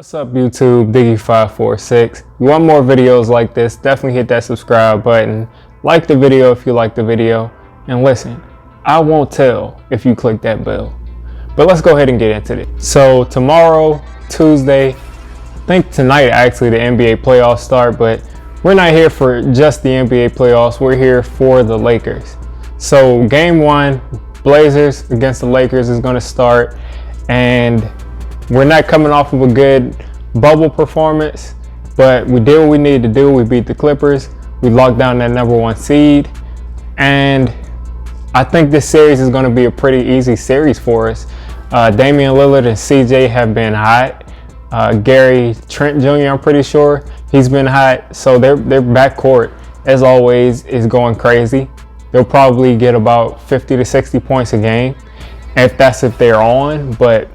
What's up YouTube, Diggy546. You want more videos like this, definitely hit that subscribe button. Like the video if you like the video. And listen, I won't tell if you click that bell. But let's go ahead and get into it. So tomorrow, Tuesday, I think tonight actually the NBA playoffs start, but we're not here for just the NBA playoffs, we're here for the Lakers. So game one, Blazers against the Lakers is gonna start, and we're not coming off of a good bubble performance, but we did what we needed to do. We beat the Clippers. We locked down that #1 seed. And I think this series is going to be a pretty easy series for us. Damian Lillard and CJ have been hot. Gary Trent Jr., I'm pretty sure, he's been hot. So their backcourt, as always, is going crazy. They'll probably get about 50 to 60 points a game, if they're on, but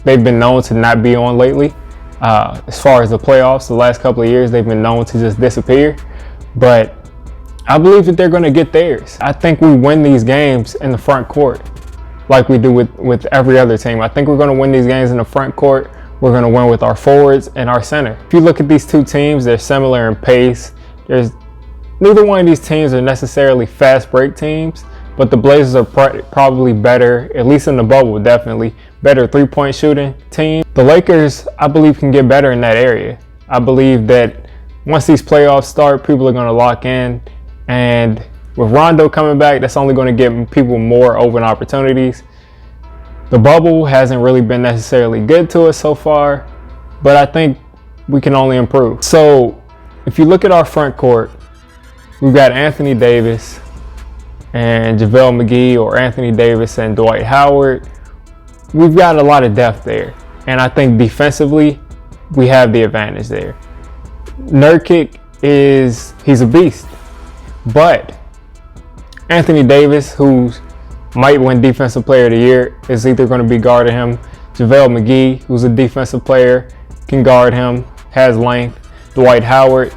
they've been known to not be on lately. As far as the playoffs, the last couple of years, they've been known to just disappear. But I believe that they're going to get theirs. I think we win these games in the front court like we do with every other team. I think we're going to win these games in the front court. We're going to win with our forwards and our center. If you look at these two teams, they're similar in pace. Neither one of these teams are necessarily fast break teams, but the Blazers are probably better, at least in the bubble, definitely better three-point shooting team. The Lakers, I believe, can get better in that area. I believe that once these playoffs start, people are going to lock in, and with Rondo coming back, that's only going to give people more open opportunities. The bubble hasn't really been necessarily good to us so far, but I think we can only improve. So if you look at our front court, we've got Anthony Davis and JaVale McGee, or Anthony Davis and Dwight Howard. We've got a lot of depth there. And I think defensively, we have the advantage there. Nurkic he's a beast. But Anthony Davis, who might win Defensive Player of the Year, is either going to be guarding him. JaVale McGee, who's a defensive player, can guard him, has length. Dwight Howard,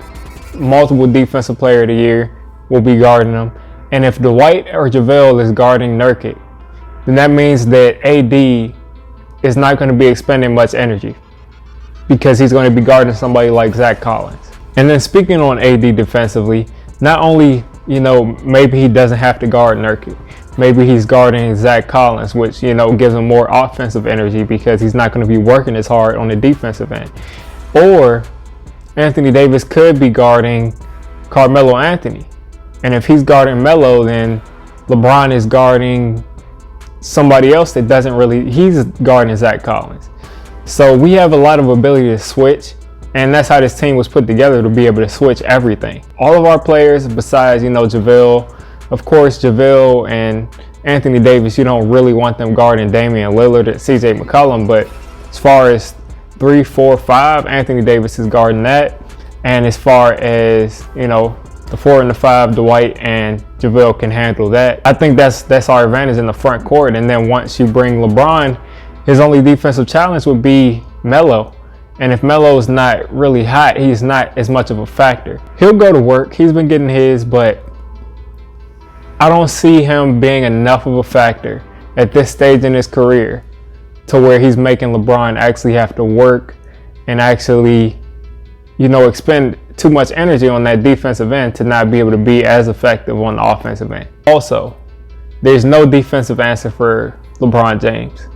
multiple Defensive Player of the Year, will be guarding him. And if Dwight or JaVale is guarding Nurkic, then that means that AD is not going to be expending much energy because he's going to be guarding somebody like Zach Collins. And then speaking on AD defensively, not only, maybe he doesn't have to guard Nurkic. Maybe he's guarding Zach Collins, which, gives him more offensive energy because he's not going to be working as hard on the defensive end. Or Anthony Davis could be guarding Carmelo Anthony. And if he's guarding Melo, then LeBron is guarding somebody else that doesn't really, he's guarding Zach Collins. So we have a lot of ability to switch, and that's how this team was put together, to be able to switch everything. All of our players, besides, JaVale, of course, JaVale and Anthony Davis, you don't really want them guarding Damian Lillard and CJ McCollum, but as far as 3, 4, 5, Anthony Davis is guarding that. And as far as, the 4 and the 5, Dwight and JaVale can handle that. I think that's our advantage in the front court. And then once you bring LeBron, his only defensive challenge would be Melo. And if Melo is not really hot, he's not as much of a factor. He'll go to work. He's been getting his, but I don't see him being enough of a factor at this stage in his career to where he's making LeBron actually have to work and actually, expend too much energy on that defensive end to not be able to be as effective on the offensive end. Also, there's no defensive answer for LeBron James.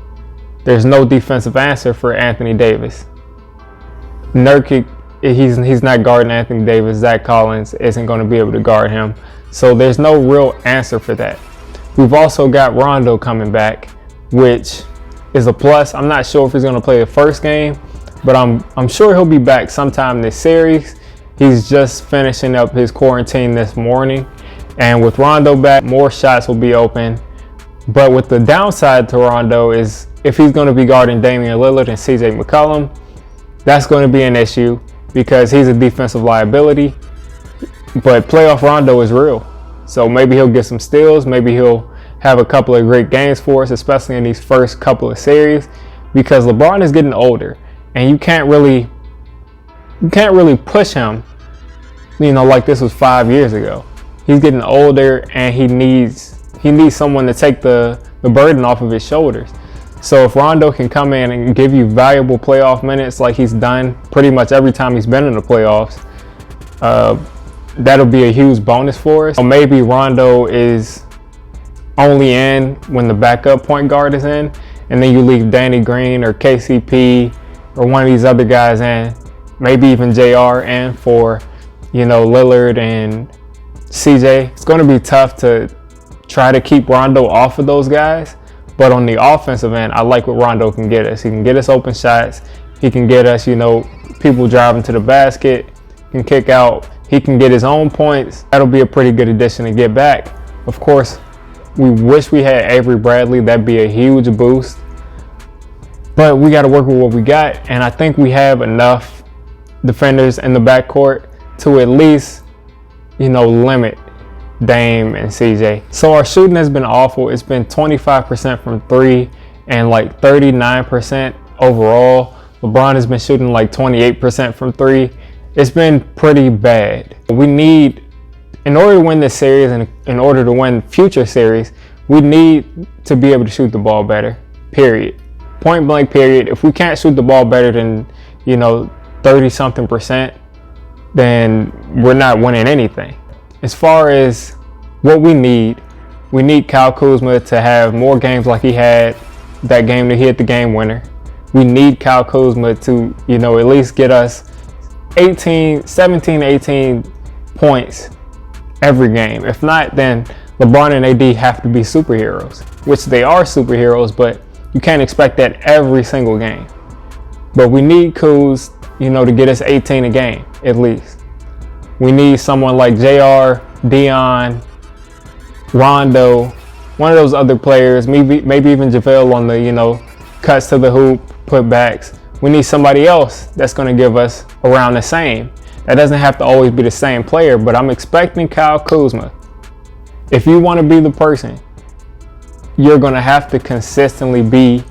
There's no defensive answer for Anthony Davis. Nurkic, he's not guarding Anthony Davis. Zach Collins isn't going to be able to guard him. So there's no real answer for that. We've also got Rondo coming back, which is a plus. I'm not sure if he's going to play the first game, but I'm sure he'll be back sometime this series. He's just finishing up his quarantine this morning. And with Rondo back, more shots will be open. But with the downside to Rondo is if he's going to be guarding Damian Lillard and CJ McCollum, that's going to be an issue because he's a defensive liability. But playoff Rondo is real. So maybe he'll get some steals. Maybe he'll have a couple of great games for us, especially in these first couple of series, because LeBron is getting older and you can't really push him, like this was 5 years ago. He's getting older and he needs someone to take the burden off of his shoulders. So if Rondo can come in and give you valuable playoff minutes like he's done pretty much every time he's been in the playoffs, that'll be a huge bonus for us. So maybe Rondo is only in when the backup point guard is in, and then you leave Danny Green or KCP or one of these other guys in, maybe even JR in for, Lillard and CJ. It's going to be tough to try to keep Rondo off of those guys. But on the offensive end, I like what Rondo can get us. He can get us open shots. He can get us, people driving to the basket. He can kick out. He can get his own points. That'll be a pretty good addition to get back. Of course, we wish we had Avery Bradley. That'd be a huge boost. But we got to work with what we got. And I think we have enough defenders in the backcourt to at least, limit Dame and CJ. So our shooting has been awful. It's been 25% from 3 and like 39% overall. LeBron has been shooting like 28% from 3. It's been pretty bad. We need, in order to win this series and in order to win future series, we need to be able to shoot the ball better, period. Point blank, period. If we can't shoot the ball better than, 30-something%, then we're not winning anything. As far as what we need Kyle Kuzma to have more games like he had that game that he hit the game winner. We need Kyle Kuzma to, at least get us 17, 18 points every game. If not, then LeBron and AD have to be superheroes, which they are superheroes, but you can't expect that every single game. But we need Kuz, to get us 18 a game, at least. We need someone like JR, Dion, Rondo, one of those other players, maybe even JaVale on the, cuts to the hoop, putbacks. We need somebody else that's going to give us around the same. That doesn't have to always be the same player, but I'm expecting Kyle Kuzma. If you want to be the person, you're going to have to consistently be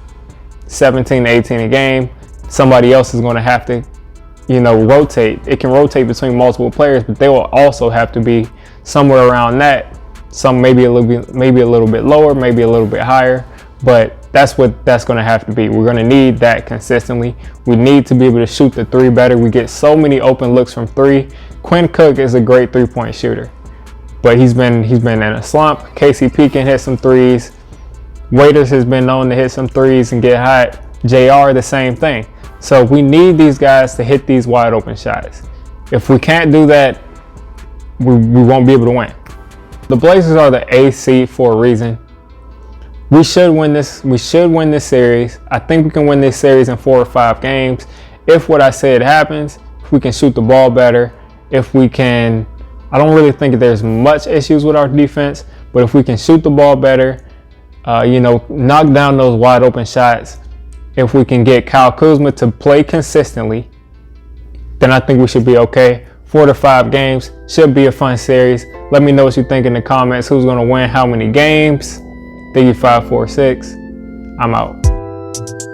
17 to 18 a game. Somebody else is going to have to, rotate. It can rotate between multiple players, but they will also have to be somewhere around that. Some maybe a little bit lower, maybe a little bit higher, but that's what that's going to have to be. We're going to need that consistently. We need to be able to shoot the 3 better. We get so many open looks from 3. Quinn Cook is a great 3-point shooter, but he's been in a slump. KCP can hit some 3s. Waiters has been known to hit some 3s and get hot. JR, the same thing. So we need these guys to hit these wide open shots. If we can't do that, we won't be able to win. The Blazers are the A seed for a reason. We should win this. We should win this series. I think we can win this series in 4 or 5 games. If what I said happens, if we can shoot the ball better, if we can, I don't really think there's much issues with our defense, but if we can shoot the ball better, knock down those wide open shots, if we can get Kyle Kuzma to play consistently, then I think we should be okay. 4 to 5 games should be a fun series. Let me know what you think in the comments. Who's going to win how many games? Thank you, 546. I'm out.